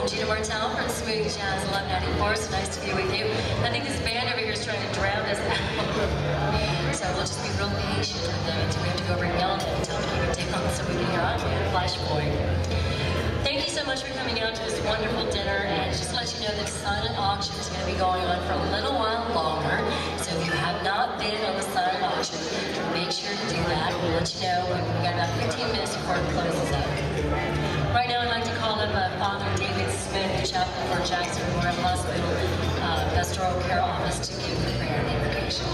Gina Martell from Smooth Jazz 1194. So nice to be with you. I think this band over here is trying to drown us out. So we'll just be real patient with them until we have to go over and yell at them and tell them to keep it down so we can hear on Flash Boy. Thank you so much for coming out to this wonderful dinner, and just to let you know that silent auction is going to be going on for a little while longer. So if you have not bid on the silent auction, make sure to do that. We'll let you know when we got about 15 minutes before it closes up. Right now I'd like to call up Father David Smith, the chaplain for Jackson Memorial Hospital Pastoral Care Office, to give the prayer and invocation.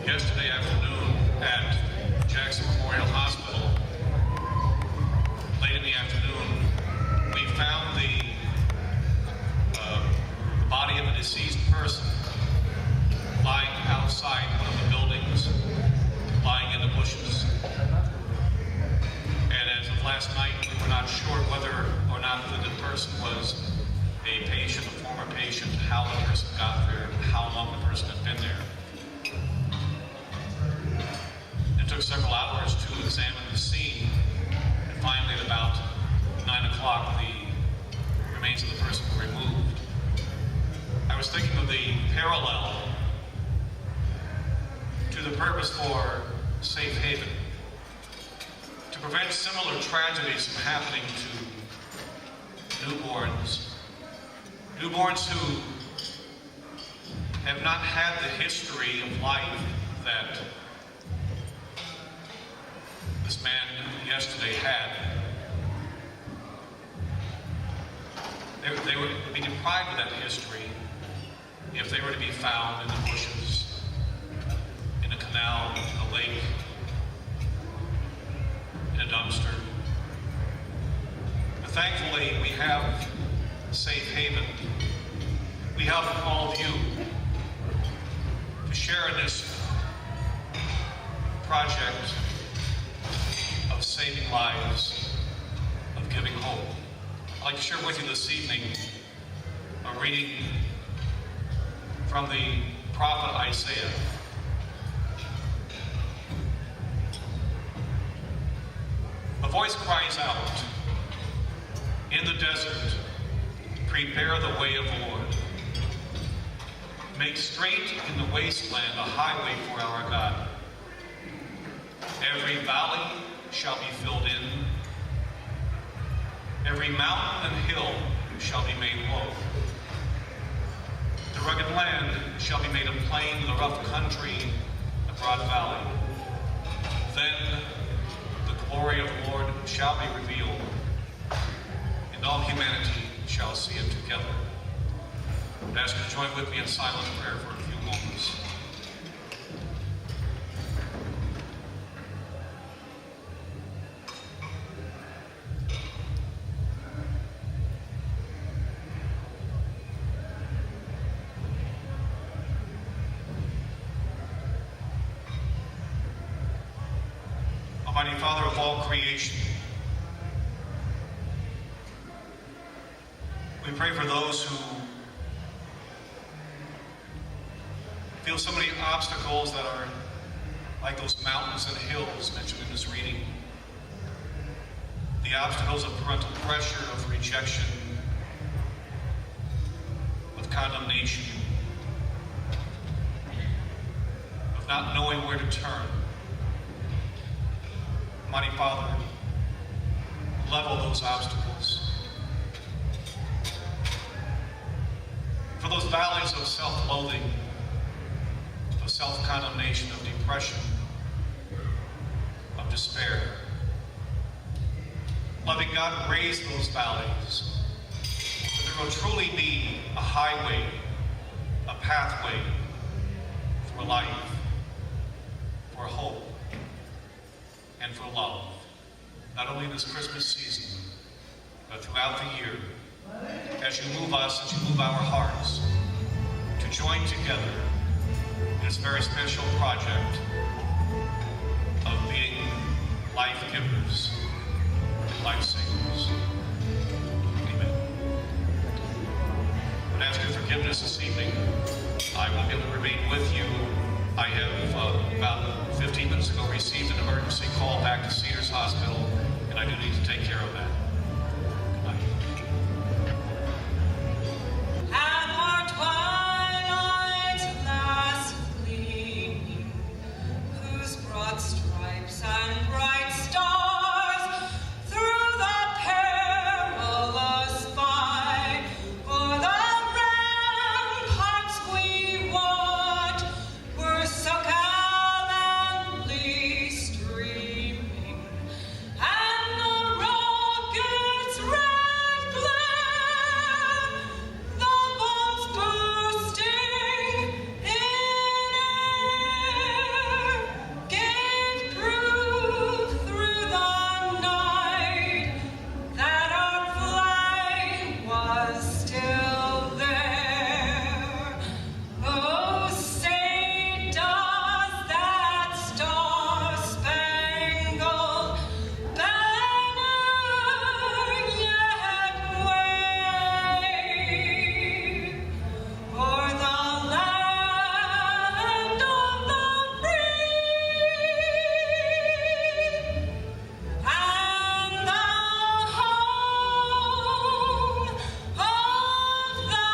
Yesterday afternoon at Jackson Memorial Hospital, late in the afternoon, we found the body of a deceased person lying outside one of the buildings, lying in the bushes. And as of last night, we were not sure whether or not the person was a patient, a former patient, how the person got there, how long the person had been there. It took several hours to examine the scene, and finally at about 9 o'clock, the remains of the person were removed. I was thinking of the parallel to the purpose for Safe Haven, to prevent similar tragedies from happening to newborns who have not had the history of life that this man yesterday had. They would be deprived of that history if they were to be found in the bushes, in a canal, in a lake, in a dumpster. But thankfully, we have Safe Haven. We have all of you to share in this project of saving lives, of giving hope. I'd like to share with you this evening a reading from the prophet Isaiah. A voice cries out, "In the desert, prepare the way of the Lord. Make straight in the wasteland a highway for our God. Every valley shall be filled in. Every mountain and hill shall be made low. The rugged land shall be made a plain, the rough country a broad valley. Then the glory of the Lord shall be revealed, and all humanity shall see it together." I ask you to join with me in silent prayer for a few moments. Almighty Father of all creation, we pray for those who feel so many obstacles that are like those mountains and hills mentioned in this reading. The obstacles of parental pressure, of rejection, of condemnation, of not knowing where to turn. Mighty Father, level those obstacles. For those valleys of self-loathing, of self-condemnation, of depression, of despair. Loving God, raise those valleys, that there will truly be a highway, a pathway for life, for hope, and for love. not only this Christmas season, but throughout the year, as you move us, as you move our hearts, to join together in this very special project of being life givers and life savers. Amen. I ask your forgiveness this evening. I won't be able to remain with you. I have about 15 minutes ago received an emergency call back to Cedars Hospital, and I do need to take care of that. Good night. And our twilight last gleaming, whose broad stripes and bright stars through the perilous fight for the ramparts we watched were so gallantly streaming, and the rockets' red glare, the bombs bursting in air, gave proof through the night that our flag was still there. Oh, say does that star-spangled banner yet wave o'er the land of the free and the home of the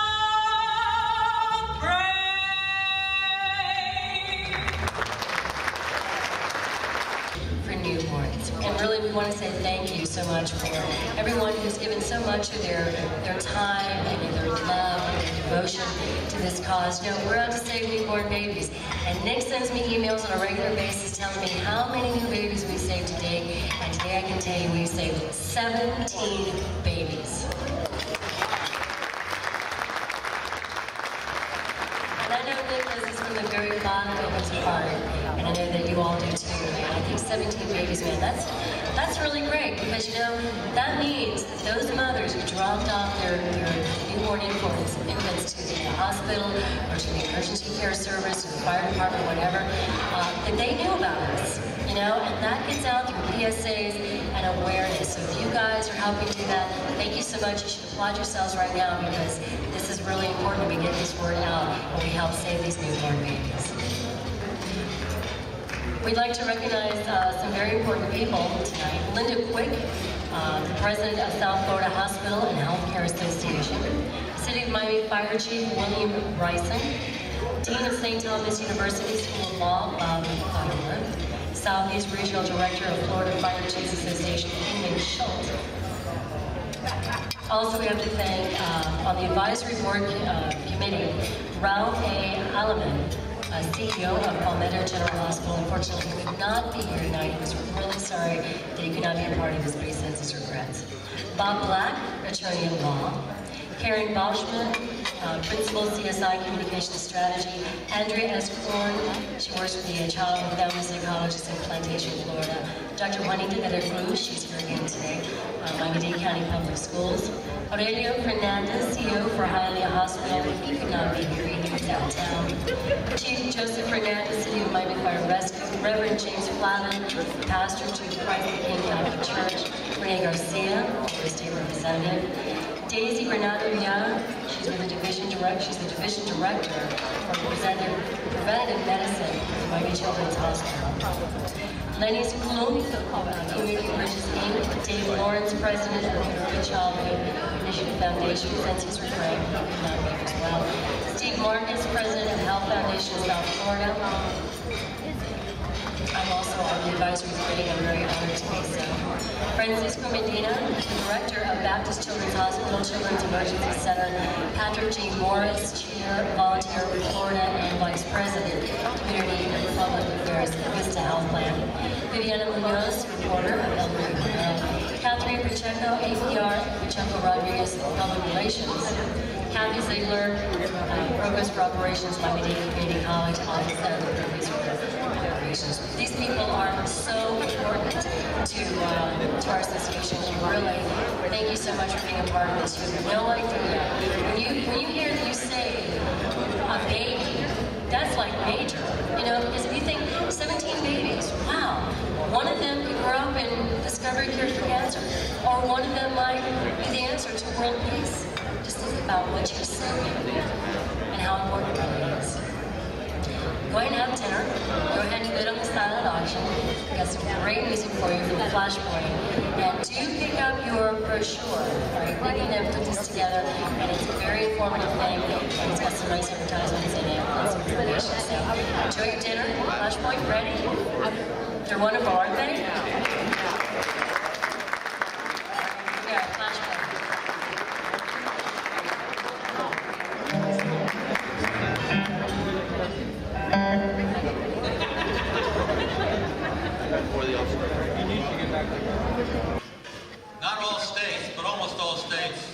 brave. For newborns. And really, we want to say thank you so much for everyone who's given so much of their time and their love and their devotion to this cause. You know, we're out to save newborn babies. And Nick sends me emails on a regular basis telling me how many new babies we saved today. And today I can tell you we saved 17 babies. And I know Nick does this from the very bottom of his heart, and I know that you all do too. And I think 17 babies, man, that's really great, because you know that means that those mothers who dropped off their newborn infants to the hospital or to the emergency care service or the fire department, whatever, that they knew about us. You know, and that gets out through PSAs and awareness. So if you guys are helping do that, thank you so much. You should applaud yourselves right now, because this is really important. We get this word out and we help save these newborn babies. We'd like to recognize some very important people tonight. Linda Quick, the president of South Florida Hospital and Healthcare Association. City of Miami Fire Chief William Bryson. Dean of St. Thomas University School of Law, Bob Butterworth. Southeast Regional Director of Florida Fire Chiefs Association, Ingrid Schultz. Also, we have to thank on the advisory board committee, Ralph A. Alleman, CEO of Palmetto General Hospital. Unfortunately, he could not be here tonight. He was really sorry that he could not be a part of this, but he sends his regrets. Bob Black, attorney in law. Karen Bauschman, Principal CSI Communication Strategy. Andrea S. Korn, she works with the Child and Family Psychologist in Plantation, Florida. Dr. Juanita Cruz, she's here again today, Miami-Dade County Public Schools. Aurelio Fernandez, CEO for Hialeah Hospital. He could not be here, he was out of town. Chief Joseph Fernandez, City of Miami Fire Rescue. Reverend James Flavin, pastor to Christ the King Catholic Church. Renee Garcia, the state representative. Daisy Bernardo Young, she's the division director for preventative medicine at Miami Children's Hospital. Lenny Sklum, Community Bridges Inc. Dave Lawrence, president of the Early Childhood Initiative Foundation, since he's retiring, he could not be here as well. Steve Marcus, president of Health Foundation of South Florida. I'm also on the advisory committee. I'm very honored to be so. Francisco Medina, director of Baptist Children's Hospital Children's Emergency Center. Patrick G. Morris, chair, volunteer with Florida, and vice president, Community and Public Affairs at Vista Health Plan. Viviana Munoz, reporter of El Rio. Catherine Pacheco, APR, Pacheco Rodriguez, Public Relations. Kathy Ziegler, Provost for Operations, Miami-Dade Community College, Office of the Provost for Operations. These people are so important to our association. Really, thank you so much for being a part of this. You have no idea. When you hear that you say a baby, that's like major. You know, because if you think 17 babies, wow, one of them could grow up and discover a cure for cancer, or one of them might be the answer to world peace. Just think about what you say and how important it really is. Go ahead and have dinner. Go ahead and bid on the silent auction. We've got some great music for you from the Flashpoint. And do pick up your brochure. Right? We need to put this together, and it's a very informative thing. And it's got some nice advertisements in it and some information. So enjoy your dinner. Flashpoint, ready? They're wonderful, aren't they? Yeah, Flashpoint. Not all states, but almost all states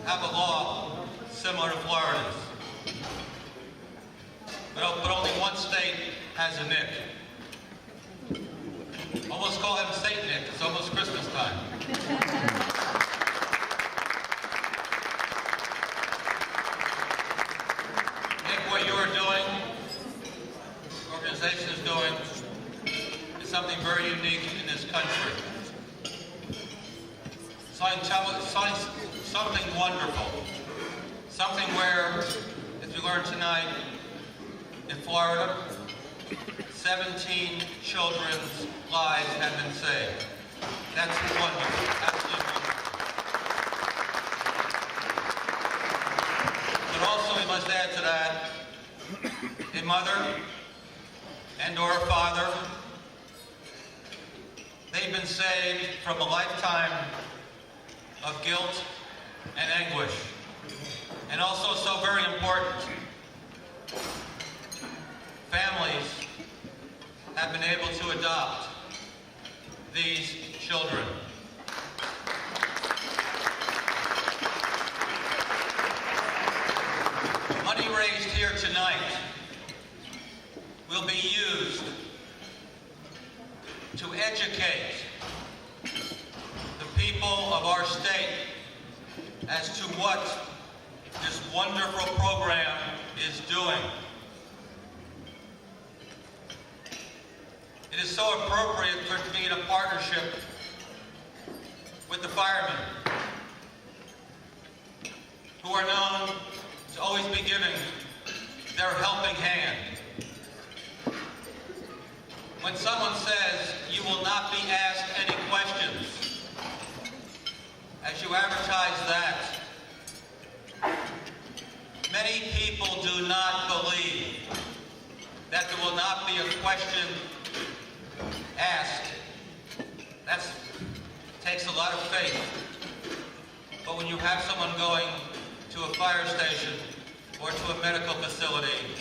have a law similar to Florida's. But only one state has a Nick. Almost call him Saint Nick. It's almost Christmas time. Nick, what you are doing, the organization is doing, is something very unique in this country. Something wonderful. Something where, as we learned tonight, in Florida, 17 children's lives have been saved. That's wonderful. Absolutely wonderful. But also we must add to that, a mother and or a father, they've been saved from a lifetime of guilt and anguish. And also so very important, families have been able to adopt these children. Money raised here tonight will be used to educate the people of our state as to what this wonderful program is doing. It is so appropriate for it to be in a partnership with the firemen, who are known to always be giving their helping hand. When someone says you will not be asked any questions, as you advertise that, many people do not believe that there will not be a question asked. That takes a lot of faith. But when you have someone going to a fire station or to a medical facility,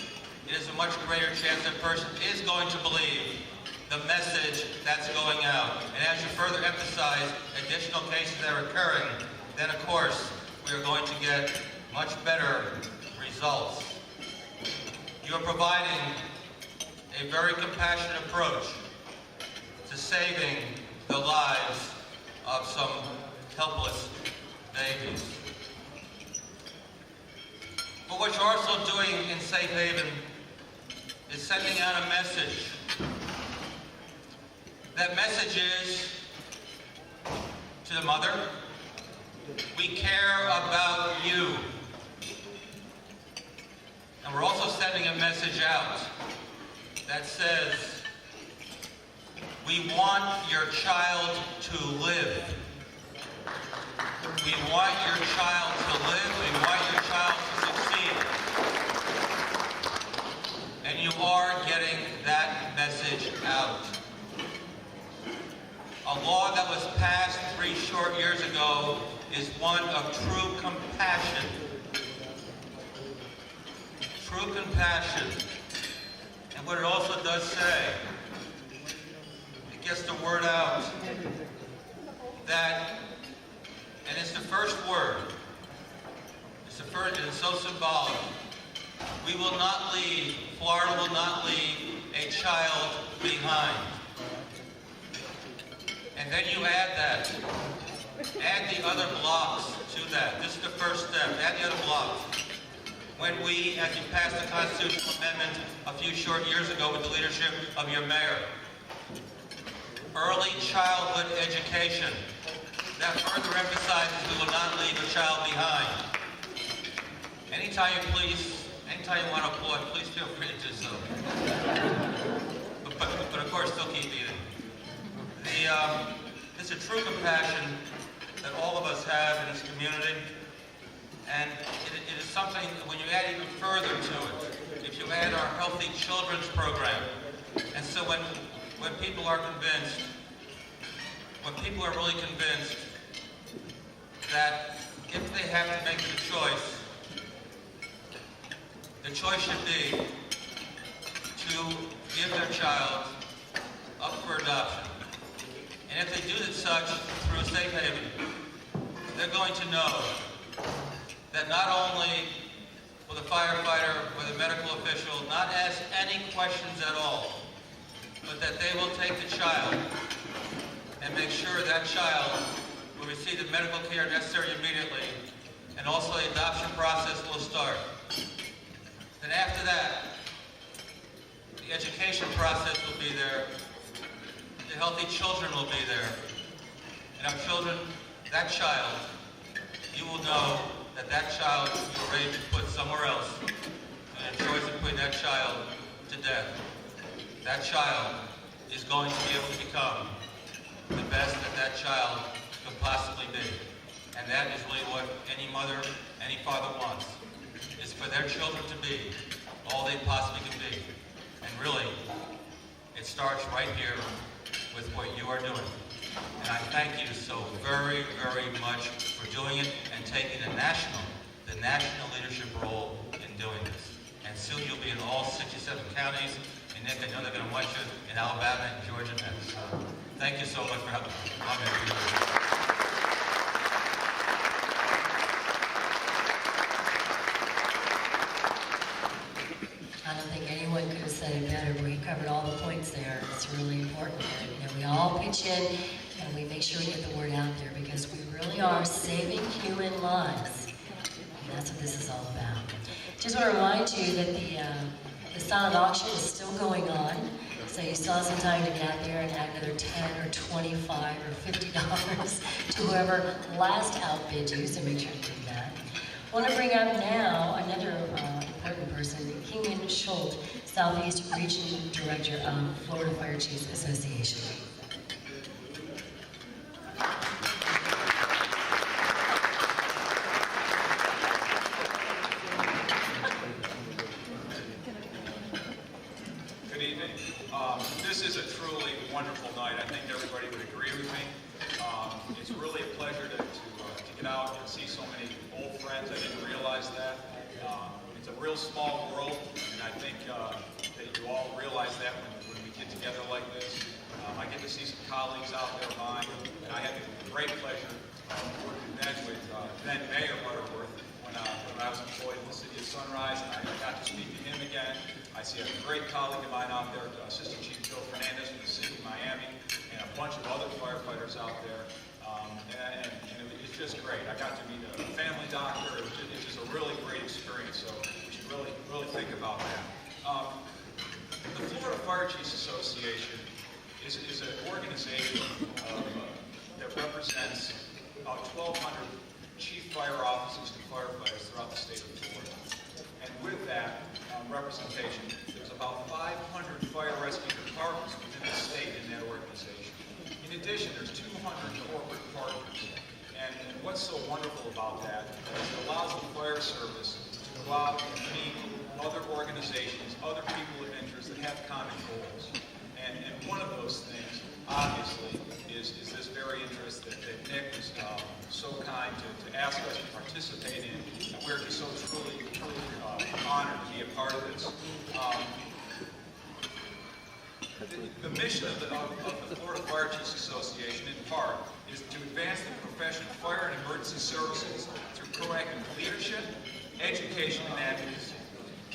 it is a much greater chance that person is going to believe the message that's going out. And as you further emphasize additional cases that are occurring, then of course we are going to get much better results. You are providing a very compassionate approach to saving the lives of some helpless babies. But what you're also doing in Safe Haven is sending out a message. That message is to the mother, we care about you. And we're also sending a message out that says, we want your child to live. We want your child to live. We want your child to succeed. And you are getting that message out. A law that was passed 3 short years ago is one of true compassion. True compassion. And what it also does say, it gets the word out that, and it's the first word, it's the first, and it's so We will not leave, Florida will not leave a child behind. And then you add that. Add the other blocks to that. This is the first step. Add the other blocks. When we, as you passed the constitutional amendment a few short years ago with the leadership of your mayor, early childhood education, that further emphasizes we will not leave a child behind. Anytime you want to applaud, please feel free to do so. But of course, still keep eating. It's a true compassion that all of us have in this community, and it is something, when you add even further to it, if you add our Healthy Children's Program, and so when people are convinced, when people are really convinced that if they have to make the choice should be to give their child up for adoption. And if they do such through a safe haven, they're going to know that not only will the firefighter or the medical official not ask any questions at all, but that they will take the child and make sure that child will receive the medical care necessary immediately, and also the adoption process will start. Then after that, the education process will be there, the healthy children will be there, and our children, that child, you will know that that child you are ready to put somewhere else, and the choice of putting that child to death. That child is going to be able to become the best that that child could possibly be. And that is really what any mother, any father wants, is for their children to be all they possibly can be. And really, it starts right here with what you are doing. And I thank you so very, very much for doing it and taking the national leadership role in doing this. And soon you'll be in all 67 counties. And Nick, I know they're going to want you in Alabama and Georgia next. So thank you so much for having me. I don't think anyone could have said it better. We covered all the points there. It's really important. You know, we all pitch in and we make sure we get the word out there, because we really are saving human lives. And that's what this is all about. Just want to remind you that the silent auction is still going on. So you still have some time to get out there and add another $10 or $25 or $50 to whoever last outbid you, so make sure to do that. I want to bring up now another important person, Kingman Schultz, Southeast Region Director of Florida Fire Chiefs Association. Good evening. This is a truly wonderful night. I think everybody would agree with me. It's really a pleasure to get out and see so many old friends. I didn't realize that. It's a real small world, and I think that you all realize that when we get together like this. I get to see some colleagues out there of mine, and I had the great pleasure of working then with then Mayor Butterworth when I was employed in the city of Sunrise, and I got to speak to him again. I see a great colleague of mine out there, Assistant Chief Joe Fernandez from the city of Miami, and a bunch of other firefighters out there. And it's just great. I got to meet a family doctor. It's just a really great experience, so we should really think about that. The Florida Fire Chiefs Association is an organization that represents about 1,200 chief fire officers and firefighters throughout the state of Florida. And with that representation, there's about 500 fire rescue departments within the state in that organization. In addition, there's 200 corporate partners. And what's so wonderful about that is it allows the fire service to go out and meet other organizations, other people of interest that have common goals. And one of those things, obviously, is this very interest that Nick was so kind to ask us to participate in. And we're just so truly honored to be a part of this. The mission of the Florida Fire Chiefs Association, in part, is to advance the profession of fire and emergency services through proactive leadership, education, and advocacy.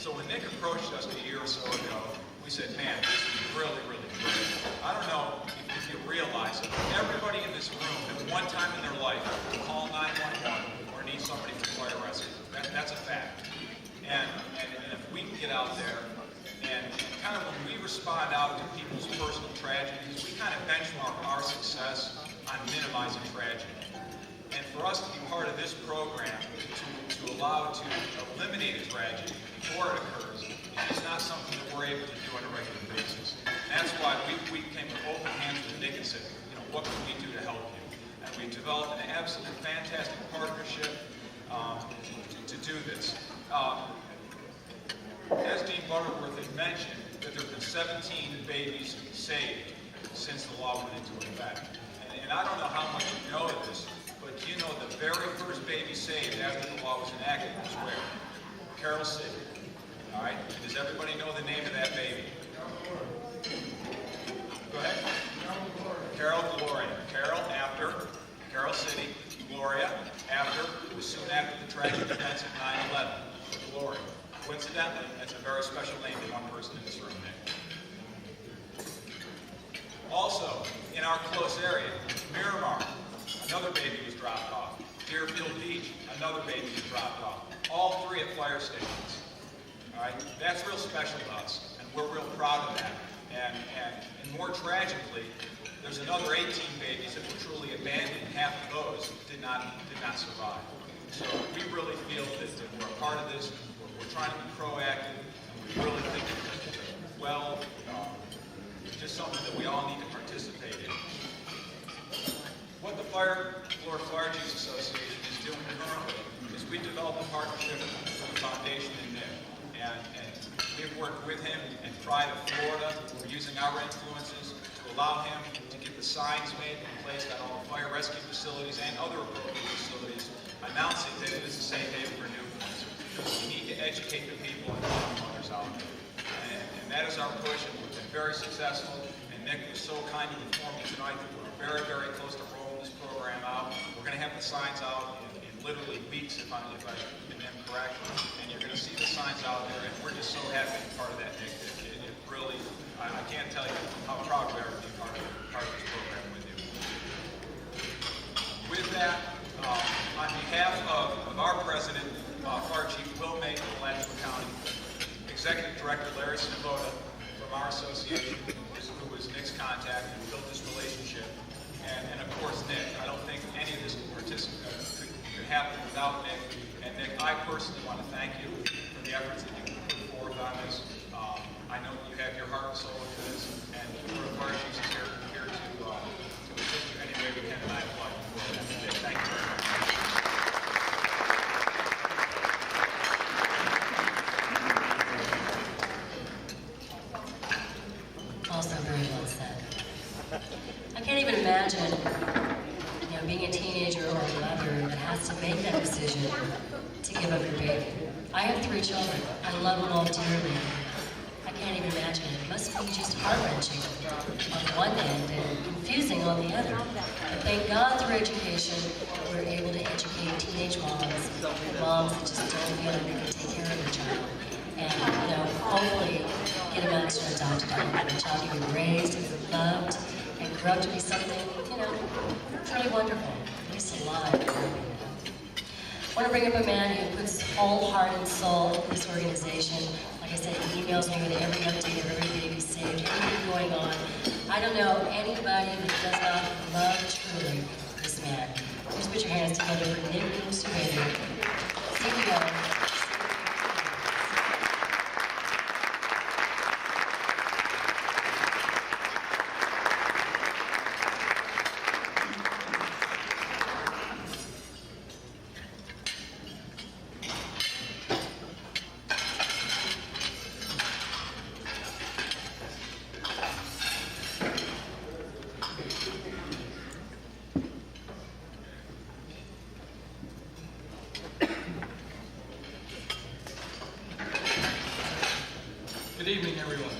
So when Nick approached us a year or so ago, we said, man, this is really, really great. I don't know if you realize it, but everybody in this room at one time in their life will call 911 or need somebody for fire rescue. That's a fact. And if we can get out there and kind of when we respond out to people's personal tragedies, we kind of benchmark our success on minimizing tragedy. And for us to be part of this program, to allow to eliminate a tragedy before it occurs, is not something that we're able to do on a regular basis. And that's why we came with open hands to Nick and said, you know, what can we do to help you? And we developed an absolutely fantastic partnership to do this. As Dean Butterworth had mentioned, that there have been 17 babies saved since the law went into effect. And I don't know how much you know of this, but you know the very first baby saved after the law was enacted was where? Carroll City. All right? Does everybody know the name of that baby? Go ahead. Carroll Gloria. Carroll after Carroll City. Gloria after, it was soon after the tragic events of 9/11. Gloria. Coincidentally, that's a very special name to one person in this room, Nick. Also, in our close area, Miramar, another baby was dropped off. Deerfield Beach, another baby was dropped off. All three at fire stations. All right, that's real special to us, and we're real proud of that. And more tragically, there's another 18 babies that were truly abandoned. Half of those did not survive. So we really feel that we're a part of this. We're trying to be proactive, and we really think it's just something that we all need to participate in. What the Florida Fire Chiefs Association is doing currently is we developed a partnership with the foundation in Nick. And we've worked with him in Pride of Florida. We're using our influences to allow him to get the signs made and placed on all the fire rescue facilities and other appropriate facilities, announcing that it is a safe haven for newborns. We need to educate the people and the mothers out there. And that is our push, and we've been very successful. And Nick was so kind to inform me tonight that we're very, very close to rolling this program out. We're going to have the signs out in literally weeks, if I am correct. And you're going to see the signs out there, and we're just so happy to be part of that, Nick. It really, I can't tell you how proud we are to be part of this program with you. With that, on behalf of our president, Fire Chief Will May of Alachua County, Executive Director Larry Svoboda from our association, who was Nick's contact and built this relationship, and of course Nick. I don't think any of this could happen without Nick. And Nick, I personally want to thank you for the efforts that you put forth on this. I know you have your heart and soul into this, and the Fire Chiefs is here to assist you any way we can, and I applaud you for that. Nick, thank you very much. Also very well said. I can't even imagine, being a teenager or a mother that has to make that decision to give up your baby. I have 3 children. I love them all dearly. I can't even imagine it. It must be just heart-wrenching on one end and confusing on the other. But thank God through education, we're able to educate teenage moms, moms that just don't feel like they can take care of their child. And, hopefully get them out to an adopted child. The child can be raised and loved and grow up to be something, truly wonderful, at least alive. I want to bring up a man who puts his whole heart and soul into this organization. Like I said, he emails me with every update of every baby saved, everything going on. I don't know anybody that does not love truly this man. Please put your hands together for Nick Musumeci, CEO. Good evening, everyone.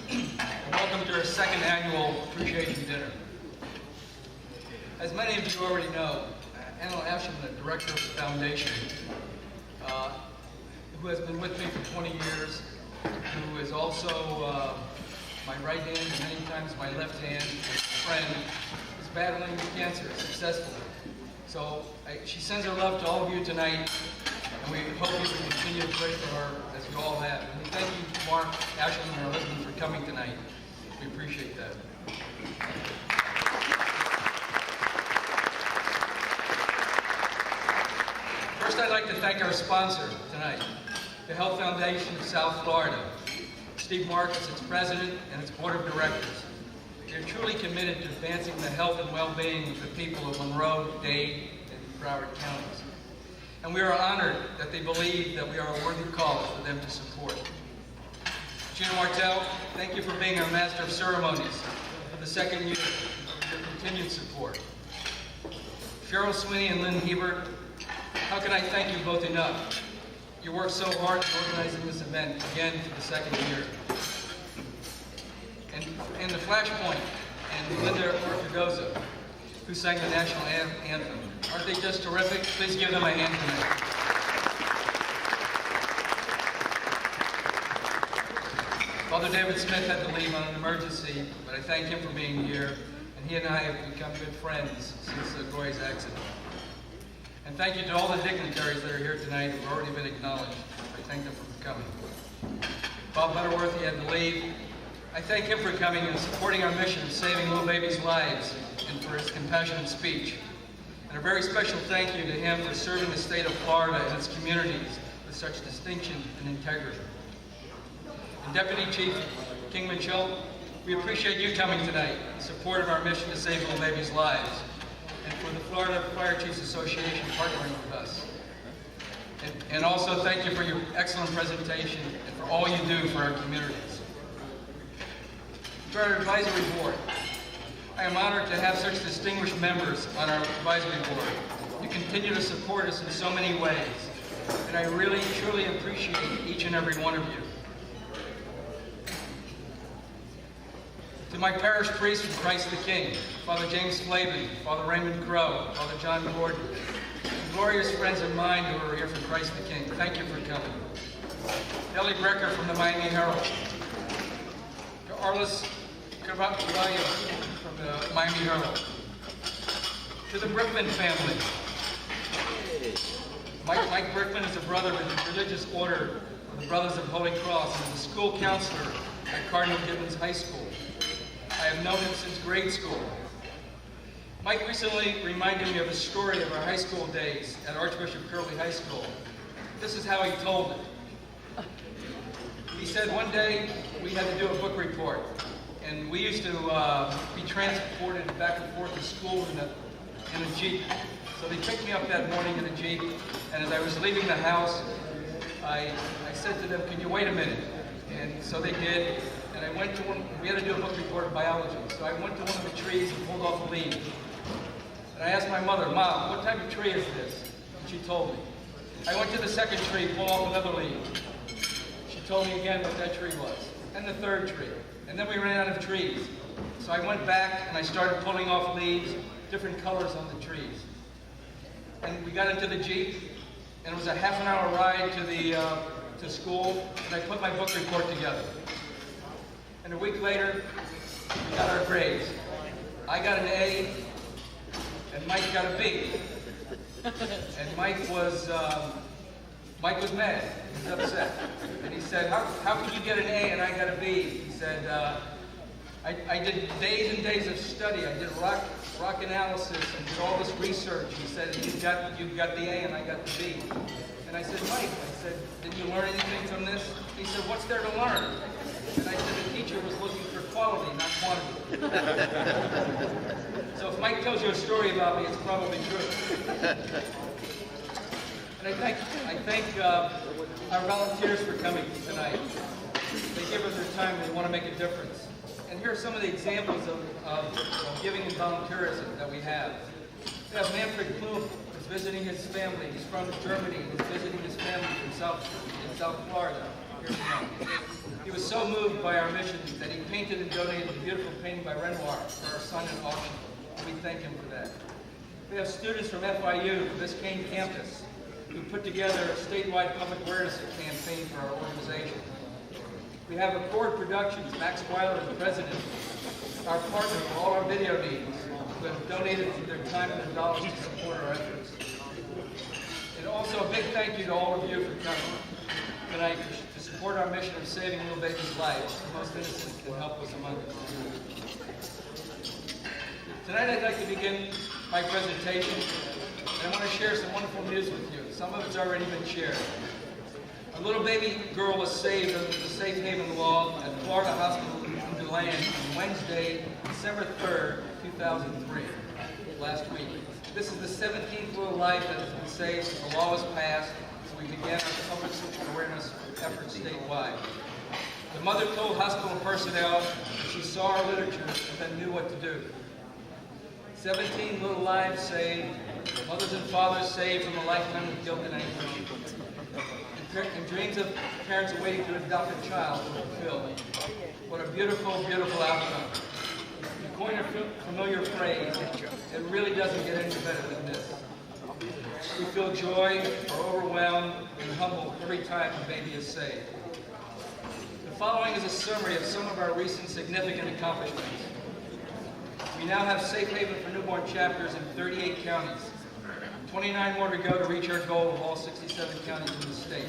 Welcome to our second annual Appreciation Dinner. As many of you already know, Alan Asham, the director of the foundation, who has been with me for 20 years, who is also my right hand and many times my left hand friend, is battling cancer successfully. So she sends her love to all of you tonight, and we hope you will continue to pray for her as you all have. And we thank you, Mark, Ashley, and her husband for coming tonight. We appreciate that. First, I'd like to thank our sponsor tonight, the Health Foundation of South Florida. Steve Marcus, its president, and its board of directors. They are truly committed to advancing the health and well-being of the people of Monroe, Dade, and Broward counties. And we are honored that they believe that we are a worthy cause for them to support. Gina Martell, thank you for being our Master of Ceremonies for the second year, and for your continued support. Cheryl Sweeney and Lynn Hebert, how can I thank you both enough? You worked so hard in organizing this event again for the second year. And the Flashpoint and Linda Ortegoza, who sang the national anthem. Aren't they just terrific? Please give them a hand tonight. Father David Smith had to leave on an emergency, but I thank him for being here, and he and I have become good friends since Roy's accident. And thank you to all the dignitaries that are here tonight who have already been acknowledged. I thank them for coming. Bob Butterworth, he had to leave. I thank him for coming and supporting our mission of saving little babies' lives and for his compassionate speech. And a very special thank you to him for serving the state of Florida and its communities with such distinction and integrity. And Deputy Chief Kingman Schultz, we appreciate you coming tonight in support of our mission to save little babies' lives, and for the Florida Fire Chiefs Association partnering with us. And also thank you for your excellent presentation and for all you do for our communities. To our advisory board, I am honored to have such distinguished members on our advisory board. You continue to support us in so many ways, and I really, truly appreciate each and every one of you. To my parish priest from Christ the King, Father James Flavin, Father Raymond Crow, Father John Gordon, and glorious friends of mine who are here from Christ the King, thank you for coming. Ellie Brecker from the Miami Herald. To Arlis Carvalho from the Miami Herald. To the Brickman family. Mike Brickman is a brother in the religious order of the Brothers of Holy Cross and is a school counselor at Cardinal Gibbons High School. I have known him since grade school. Mike recently reminded me of a story of our high school days at Archbishop Curley High School. This is how he told it. He said one day we had to do a book report, and we used to be transported back and forth to school in a Jeep. So they picked me up that morning in a Jeep, and as I was leaving the house, I said to them, "Can you wait a minute?" And so they did. And I went to one, we had to do a book report of biology. So I went to one of the trees and pulled off a leaf. And I asked my mother, "Mom, what type of tree is this?" And she told me. I went to the second tree, pulled off another leaf. She told me again what that tree was. And the third tree. And then we ran out of trees. So I went back and I started pulling off leaves, different colors on the trees. And we got into the Jeep, and it was a half-an-hour ride to school, and I put my book report together. And a week later, we got our grades. I got an A, and Mike got a B. And Mike was mad. He was upset. And he said, how could you get an A and I got a B? He said, I did days and days of study. I did rock analysis and did all this research. He said, you got the A and I got the B. And I said, Mike, did you learn anything from this? He said, what's there to learn? And I said, the teacher was looking for quality, not quantity. So if Mike tells you a story about me, it's probably true. And I thank our volunteers for coming tonight. They give us their time, they want to make a difference. And here are some of the examples of giving and volunteerism that we have. We have Manfred Klum, who's visiting his family. He's from Germany. He's visiting his family in South Florida. Here tonight. He was so moved by our mission that he painted and donated a beautiful painting by Renoir for our son in auction. And we thank him for that. We have students from FIU, the Biscayne campus, who put together a statewide public awareness campaign for our organization. We have Accord Productions, Max Weiler is the president, our partner for all our video needs, who have donated their time and their dollars to support our efforts. And also a big thank you to all of you for coming tonight to support our mission of saving little babies' lives. The most innocent can help us among us. Tonight I'd like to begin my presentation, and I want to share some wonderful news with you. Some of it's already been shared. A little baby girl was saved under the Safe Haven law at Florida Hospital in DeLand on Wednesday, December 3rd, 2003, last week. This is the 17th little life that has been saved since the law was passed, so we began our public awareness efforts statewide. The mother told hospital personnel that she saw our literature and then knew what to do. 17 little lives saved, mothers and fathers saved from a lifetime of guilt and anguish, and dreams of parents waiting to adopt a child were fulfilled. What a beautiful, beautiful outcome. To coin a familiar phrase, it really doesn't get any better than this. We feel joy, are overwhelmed, and humbled every time a baby is saved. The following is a summary of some of our recent significant accomplishments. We now have Safe Haven for Newborn chapters in 38 counties. 29 more to go to reach our goal of all 67 counties in the state.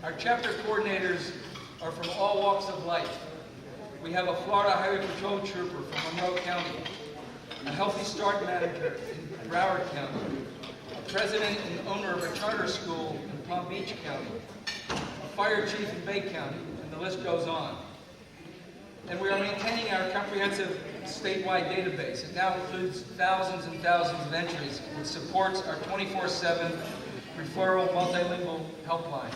Our chapter coordinators are from all walks of life. We have a Florida Highway Patrol trooper from Monroe County, a Healthy Start manager in Broward County, a president and owner of a charter school in Palm Beach County, a fire chief in Bay County, and the list goes on. And we are maintaining our comprehensive statewide database. It now includes thousands and thousands of entries, which supports our 24/7 referral multilingual helpline.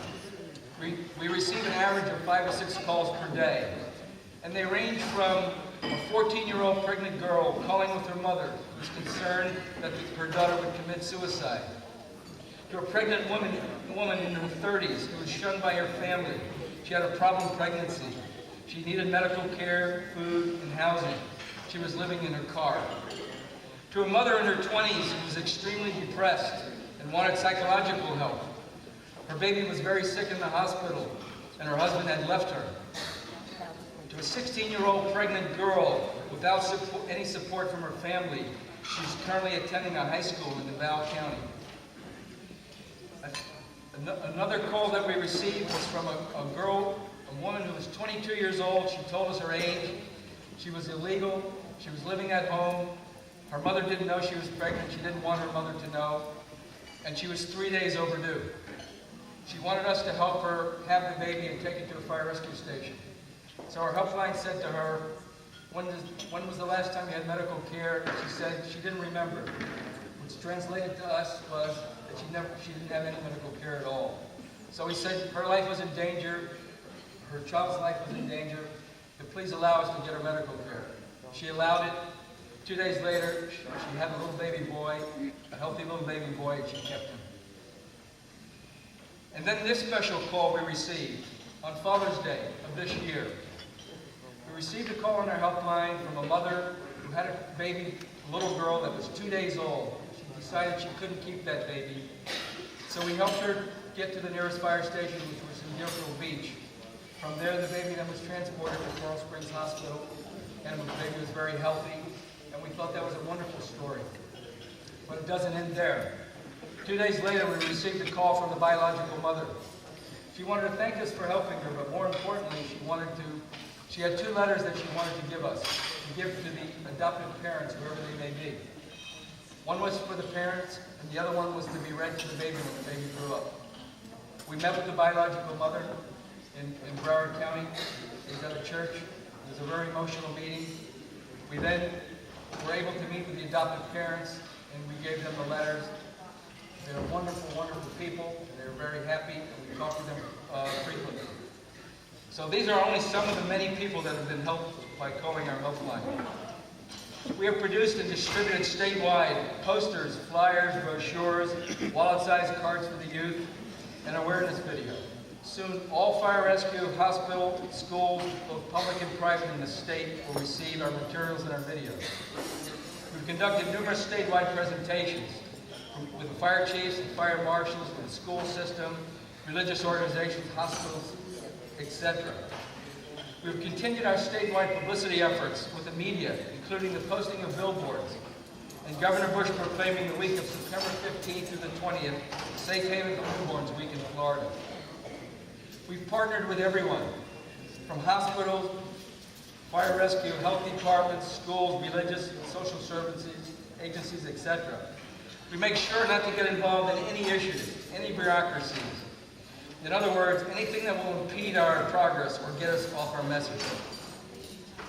We receive an average of 5 to 6 calls per day, and they range from a 14-year-old pregnant girl calling with her mother who's concerned that her daughter would commit suicide, to a pregnant woman in her 30s who was shunned by her family. She had a problem pregnancy. She needed medical care, food, and housing. She was living in her car. To a mother in her 20s who was extremely depressed and wanted psychological help. Her baby was very sick in the hospital, and her husband had left her. To a 16-year-old pregnant girl without any support from her family, she's currently attending a high school in Duval County. Another call that we received was from a woman who was 22 years old. She told us her age. She was illegal. She was living at home. Her mother didn't know she was pregnant. She didn't want her mother to know. And she was 3 days overdue. She wanted us to help her have the baby and take it to a fire rescue station. So our helpline said to her, when was the last time you had medical care? And she said she didn't remember, which translated to us was that she didn't have any medical care at all. So we said her life was in danger, her child's life was in danger, to please allow us to get her medical care. She allowed it. 2 days later, she had a little baby boy, a healthy little baby boy, and she kept him. And then this special call we received on Father's Day of this year. We received a call on our helpline from a mother who had a baby, a little girl that was 2 days old. She decided she couldn't keep that baby. So we helped her get to the nearest fire station, which was in Deerfield Beach. From there, the baby then was transported to Coral Springs Hospital, and the baby was very healthy, and we thought that was a wonderful story. But it doesn't end there. 2 days later, we received a call from the biological mother. She wanted to thank us for helping her, but more importantly, she had 2 letters that she wanted to give us, to give to the adoptive parents, wherever they may be. One was for the parents, and the other one was to be read to the baby when the baby grew up. We met with the biological mother in Broward County. It was at a church. It was a very emotional meeting. We then were able to meet with the adoptive parents, and we gave them the letters. They're wonderful, wonderful people, and they're very happy, and we talk to them frequently. So these are only some of the many people that have been helped by calling our helpline. We have produced and distributed statewide posters, flyers, brochures, wallet-sized cards for the youth, and awareness video. Soon, all fire rescue, hospital, schools, both public and private in the state, will receive our materials and our videos. We've conducted numerous statewide presentations with the fire chiefs and fire marshals, with the school system, religious organizations, hospitals, etc. We've continued our statewide publicity efforts with the media, including the posting of billboards, and Governor Bush proclaiming the week of September 15th through the 20th, Safe Haven for Newborns Week in Florida. We've partnered with everyone, from hospitals, fire rescue, health departments, schools, religious and social services, agencies, etc. We make sure not to get involved in any issues, any bureaucracies. In other words, anything that will impede our progress or get us off our message.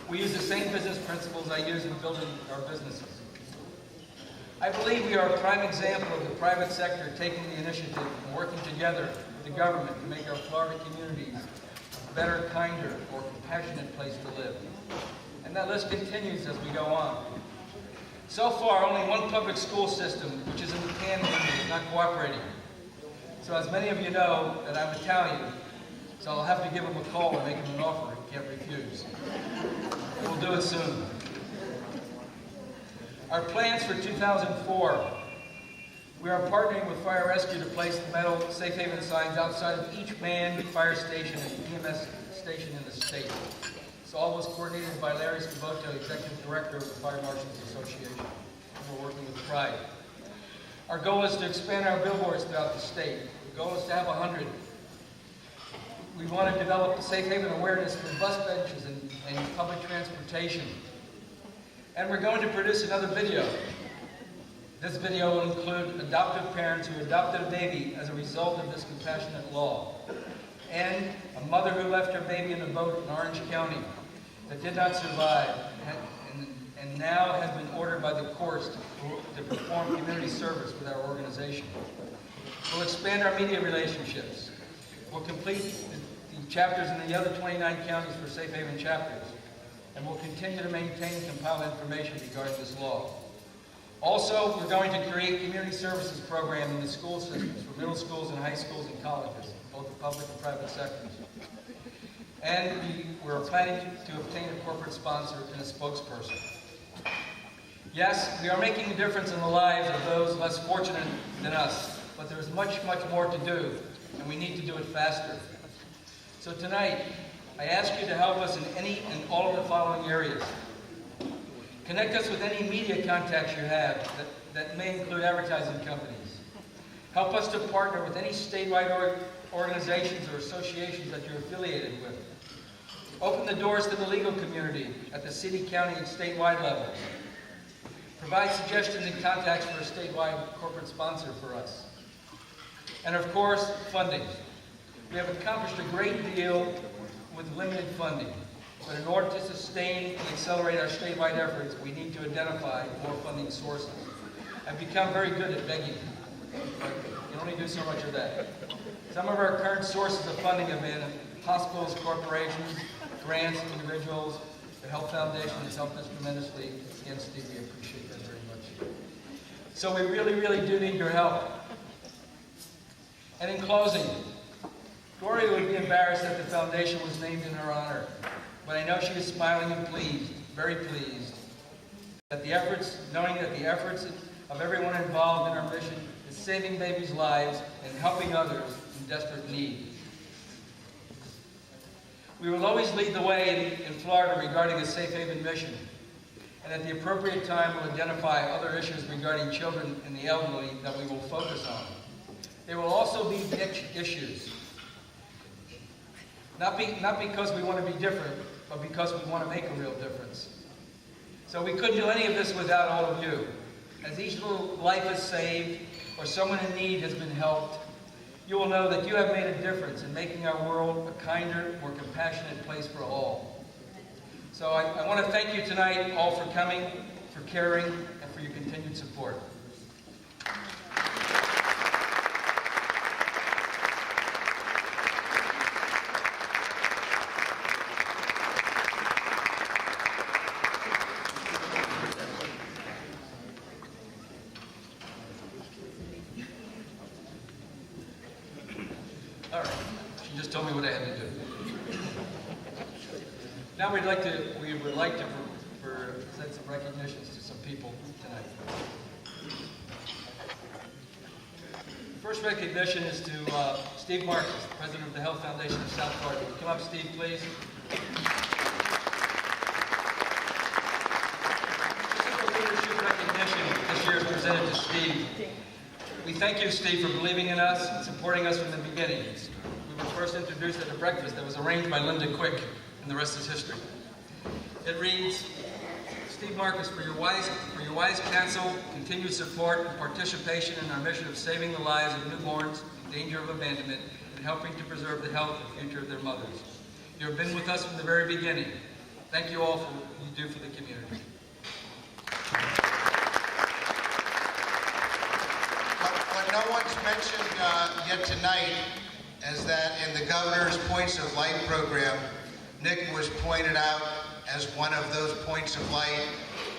We use the same business principles I use in building our businesses. I believe we are a prime example of the private sector taking the initiative and working together with the government to make our Florida communities a better, kinder, more compassionate place to live. And that list continues as we go on. So far, only one public school system, which is in the Panhandle, is not cooperating. So as many of you know, that I'm Italian, so I'll have to give him a call and make him an offer he can't refuse. We'll do it soon. Our plans for 2004. We are partnering with Fire Rescue to place the metal Safe Haven signs outside of each manned fire station and EMS station in the state. This all was coordinated by Larry Scavoto, Executive Director of the Fire Marshals Association. We're working with pride. Our goal is to expand our billboards throughout the state. The goal is to have 100. We want to develop Safe Haven awareness for bus benches and public transportation. And we're going to produce another video. This video will include adoptive parents who adopted a baby as a result of this compassionate law, and a mother who left her baby in a boat in Orange County that did not survive and now has been ordered by the courts to perform community service with our organization. We'll expand our media relationships. We'll complete the chapters in the other 29 counties for Safe Haven chapters, and we'll continue to maintain and compile information regarding this law. Also, we're going to create community services program in the school systems for middle schools and high schools and colleges, both the public and private sectors. And we're planning to obtain a corporate sponsor and a spokesperson. Yes, we are making a difference in the lives of those less fortunate than us, but there's much, much more to do, and we need to do it faster. So tonight, I ask you to help us in any and all of the following areas. Connect us with any media contacts you have that may include advertising companies. Help us to partner with any statewide organizations or associations that you're affiliated with. Open the doors to the legal community at the city, county, and statewide levels. Provide suggestions and contacts for a statewide corporate sponsor for us. And of course, funding. We have accomplished a great deal with limited funding. But in order to sustain and accelerate our statewide efforts, we need to identify more funding sources. I've become very good at begging. You can only do so much of that. Some of our current sources of funding have been hospitals, corporations, grants, individuals. The Health Foundation has helped us tremendously. Again, Steve, we appreciate that very much. So we really, really do need your help. And in closing, Gloria would be embarrassed that the foundation was named in her honor. But I know she is smiling and pleased, very pleased, that knowing that the efforts of everyone involved in our mission is saving babies' lives and helping others in desperate need. We will always lead the way in Florida regarding the Safe Haven mission, and at the appropriate time we'll identify other issues regarding children and the elderly that we will focus on. There will also be niche issues. Not because we want to be different, but because we want to make a real difference. So we couldn't do any of this without all of you. As each little life is saved, or someone in need has been helped, you will know that you have made a difference in making our world a kinder, more compassionate place for all. So I want to thank you tonight all for coming, for caring, and for your continued support. All right, she just told me what I had to do. Now we would like to present some recognitions to some people tonight. The first recognition is to Steve Marcus, President of the Health Foundation of South Florida. Come up, Steve, please. Steve. We thank you, Steve, for believing in us and supporting us from the beginning. We were first introduced at a breakfast that was arranged by Linda Quick, and the rest is history. It reads, Steve Marcus, for your wise counsel, continued support, and participation in our mission of saving the lives of newborns in danger of abandonment and helping to preserve the health and future of their mothers. You have been with us from the very beginning. Thank you all for what you do for the community. What no one's mentioned yet tonight is that in the Governor's Points of Light program, Nick was pointed out as one of those points of light,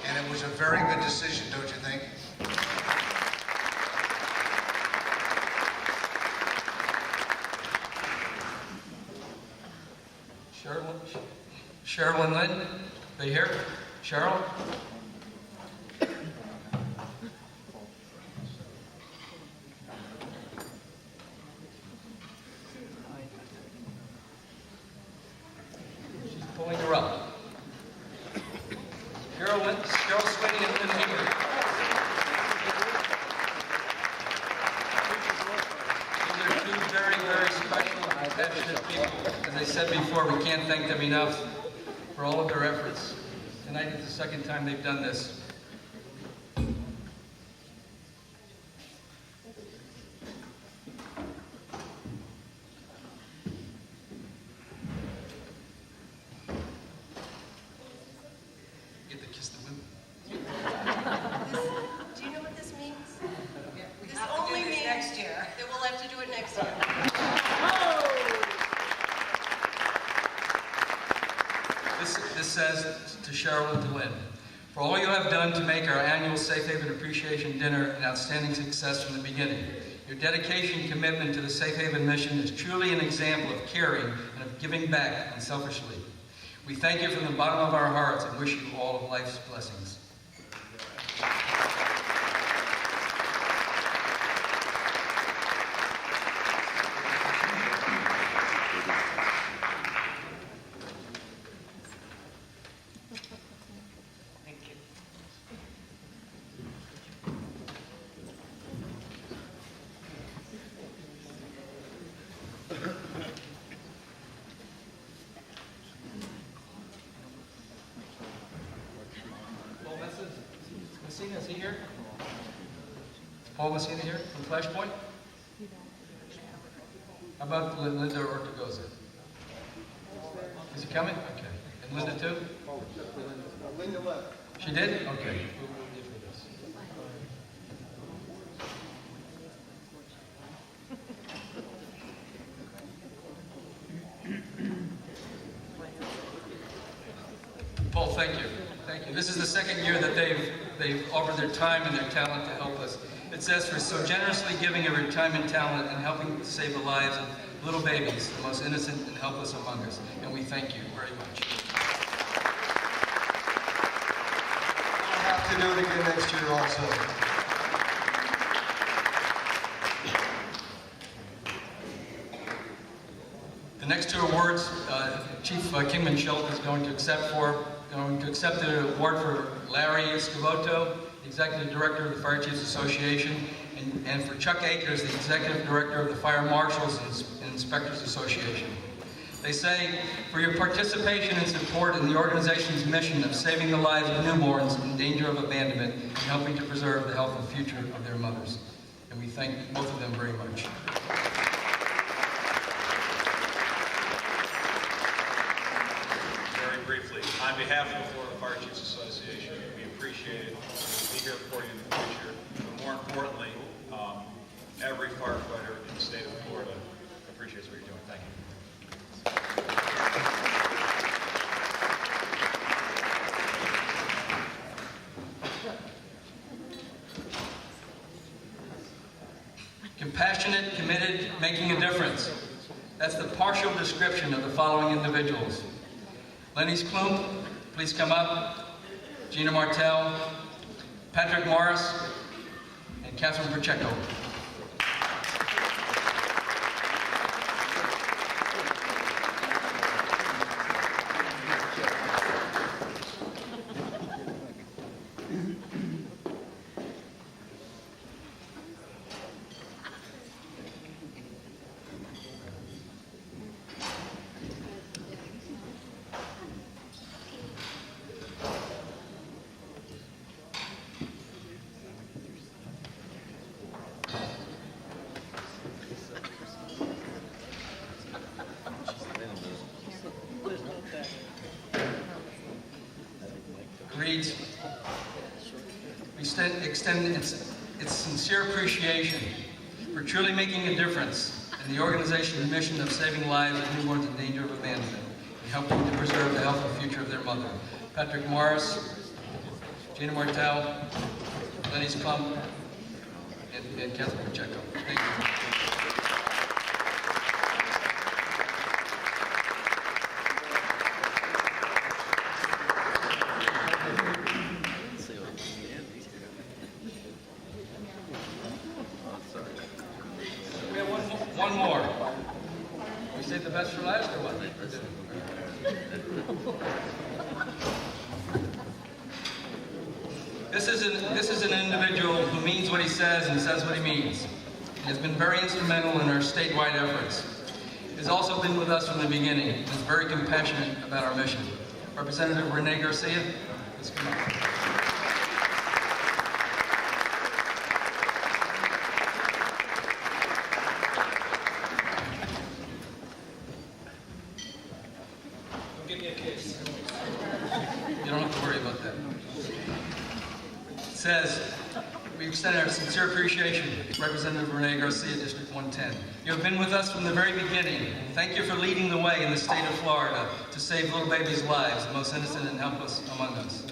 and it was a very good decision, don't you think? Sherilyn Lynn, are you here? Cheryl? She's pulling her up. Cheryl Swinney and Lynn Haber. These are two very, very special and passionate people. As I said before, we can't thank them enough for all of their efforts. Tonight is the second time they've done this. Get to kiss the women. Do you know what this means? We This have to only do this means next year. that we'll have to do it next year. This says to Cheryl and to Lynn, for all you have done to make our annual Safe Haven Appreciation Dinner an outstanding success from the beginning. Your dedication and commitment to the Safe Haven mission is truly an example of caring and of giving back unselfishly. We thank you from the bottom of our hearts and wish you all of life's blessings. Messina, is he here? Paul Messina here from Flashpoint? How about Linda Ortegoza? Is he coming? Okay. And Linda too? Linda left. She did? Okay. We'll give her this. Paul, thank you. Thank you. This is the second year that they've offered their time and their talent to help us. It says for so generously giving of your time and talent and helping to save the lives of little babies, the most innocent and helpless among us. And we thank you very much. We'll have to do it again next year also. The next two awards, Chief Kingman Schultz is going to accept the award for Larry Scavoto, the Executive Director of the Fire Chiefs Association, and for Chuck Akers, the Executive Director of the Fire Marshals and Inspectors Association. They say, for your participation and support in the organization's mission of saving the lives of newborns in danger of abandonment and helping to preserve the health and future of their mothers. And we thank both of them very much. Very briefly, on behalf of the Florida Fire Chiefs Association, we appreciate it. We'll be here for you in the future. But more importantly, every firefighter in the state of Florida appreciates what you're doing. Thank you. Compassionate, committed, making a difference. That's the partial description of the following individuals. Lenny Klump, please come up. Gina Martell, Patrick Morris, and Catherine Pacheco. extend its sincere appreciation for truly making a difference in the organization's mission of saving lives of newborns in danger of abandonment and helping to preserve the health and future of their mother. Patrick Morris, Gina Martel, Lenny Klump, and Catherine Pacheco. Thank you. We have one more. We saved the best for last or what? This is an individual who means what he says and says what he means. He has been very instrumental in our statewide efforts. He has also been with us from the beginning and is very compassionate about our mission. Representative Rene Garcia, please come up. Give me a kiss. You don't have to worry about that. It says, we extend our sincere appreciation to Representative Rene Garcia, District 110. You have been with us from the very beginning. Thank you for leading the way in the state of Florida to save little babies' lives, the most innocent and helpless among us.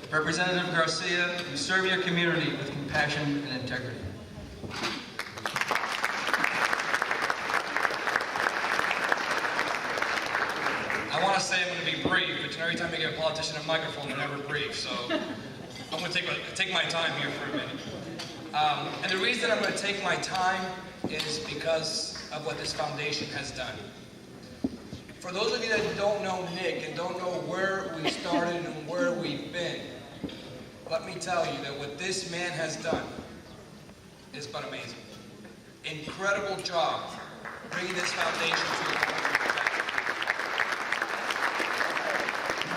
Representative Garcia, you serve your community with compassion and integrity. I want to say I'm going to be brief, but every time I give a politician a microphone, they're never brief. So I'm going to take my time here for a minute. And the reason I'm going to take my time is because of what this foundation has done. For those of you that don't know Nick and don't know where we started and where we've been, let me tell you that what this man has done is but amazing. Incredible job bringing this foundation to the point.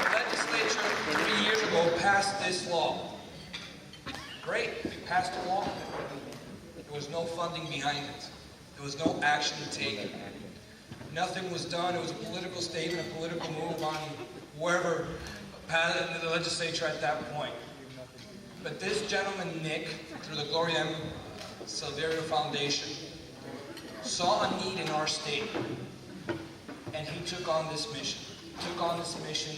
The legislature 3 years ago passed this law. Great, we passed a law. There was no funding behind it. There was no action taken. Nothing was done. It was a political statement, a political move on whoever passed the legislature at that point. But this gentleman, Nick, through the Gloria M. Silverio Foundation, saw a need in our state, and he took on this mission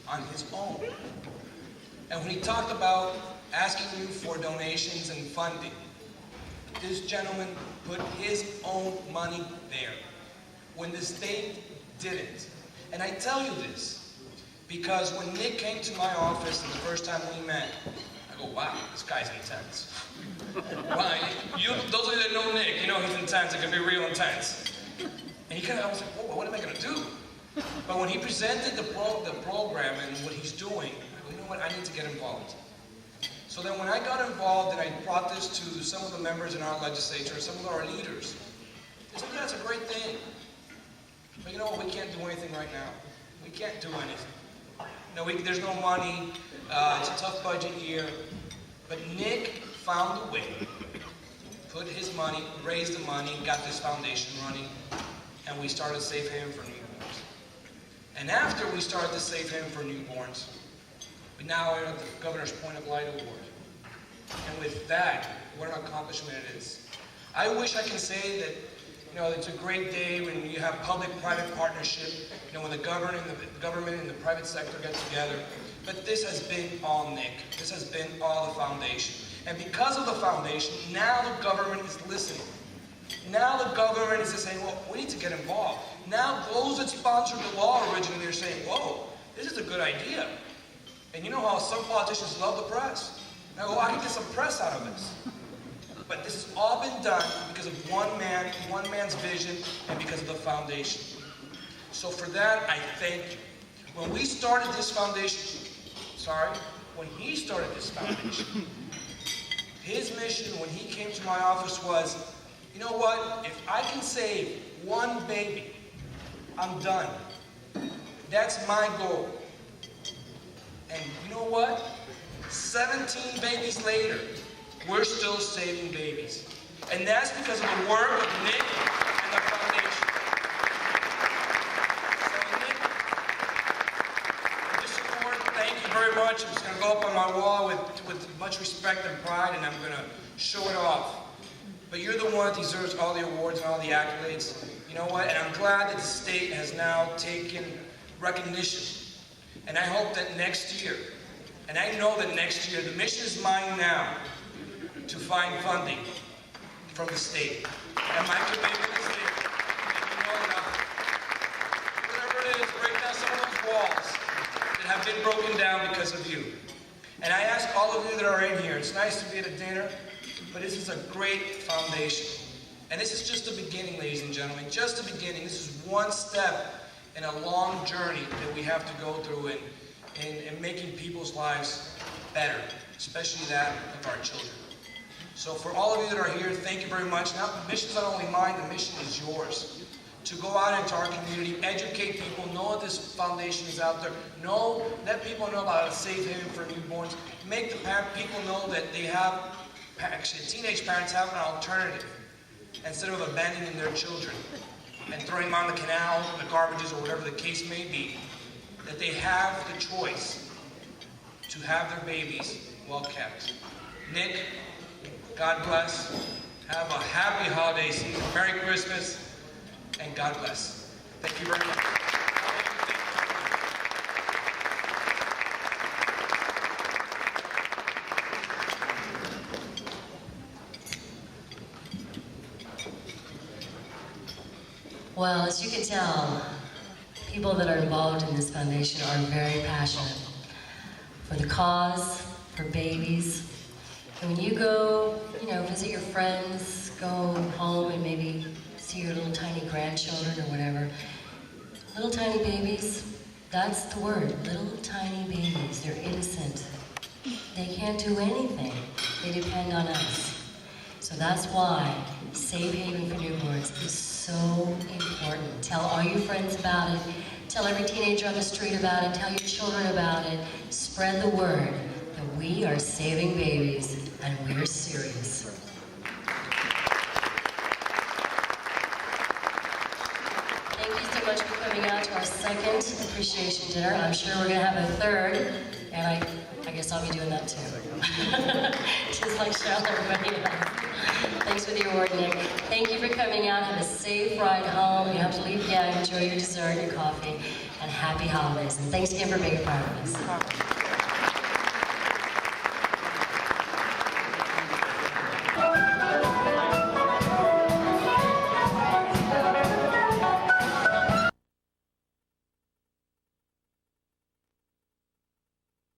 on his own. And when he talked about asking you for donations and funding, this gentleman put his own money there when the state didn't. And I tell you this because when Nick came to my office the first time we met, I go, wow, this guy's intense. Wow, those of you that know Nick, you know he's intense. It can be real intense. And I was like, whoa, what am I going to do? But when he presented the program and what he's doing, I go, you know what, I need to get involved. So then when I got involved and I brought this to some of the members in our legislature, some of our leaders, they said, yeah, it's a great thing. But you know what, we can't do anything right now. We can't do anything. No, there's no money. It's a tough budget year. But Nick found a way, put his money, raised the money, got this foundation running, and we started Safe Haven for Newborns. And after we started the Safe Haven for Newborns, we now are at the Governor's Point of Light Award. And with that, what an accomplishment it is. I wish I could say that, you know, it's a great day when you have public-private partnership, you know, when the government and the private sector get together. But this has been all Nick. This has been all the foundation. And because of the foundation, now the government is listening. Now the government is just saying, well, we need to get involved. Now those that sponsored the law originally, they're saying, whoa, this is a good idea. And you know how some politicians love the press. I go, I can get some press out of this. But this has all been done because of one man's vision, and because of the foundation. So for that, I thank you. When we started this foundation, when he started this foundation, his mission when he came to my office was, you know what, if I can save one baby, I'm done. That's my goal. And you know what? 17 babies later, we're still saving babies. And that's because of the work of Nick and the foundation. So Nick, with your support, thank you very much. much, it's going to go up on my wall with much respect and pride, and I'm going to show it off. But you're the one that deserves all the awards and all the accolades. You know what? And I'm glad that the state has now taken recognition. And I hope that next year, and I know that next year, the mission is mine now to find funding from the state. And my commitment to the state, and you know that whatever it is, break down some of those walls that have been broken down because of you. And I ask all of you that are in here, it's nice to be at a dinner, but this is a great foundation. And this is just the beginning, ladies and gentlemen, just the beginning. This is one step in a long journey that we have to go through in making people's lives better, especially that of our children. So for all of you that are here, thank you very much. Now, the mission's not only mine, the mission is yours. To go out into our community, educate people, know that this foundation is out there, let people know about a safe haven for newborns, make the people know that they have, actually teenage parents have an alternative instead of abandoning their children and throwing them on the canal, the garbages, or whatever the case may be, that they have the choice to have their babies well kept. Nick, God bless. Have a happy holiday season. Merry Christmas, and God bless. Thank you very much. Well, as you can tell, people that are involved in this foundation are very passionate for the cause, for babies. And when you go, visit your friends, go home and maybe see your little tiny grandchildren or whatever, little tiny babies, that's the word, little tiny babies. They're innocent. They can't do anything. They depend on us. So that's why Safe Haven for Newborns is so important. Tell all your friends about it. Tell every teenager on the street about it. Tell your children about it. Spread the word that we are saving babies and we're serious. Thank you so much for coming out to our second appreciation dinner. I'm sure we're going to have a third, and I guess I'll be doing that too. Just like Cheryl, everybody else. Thanks for the award, Nick. Thank you for coming out. Have a safe ride home. You have to leave again. Enjoy your dessert and your coffee. And happy holidays. And thanks again for being a part of this.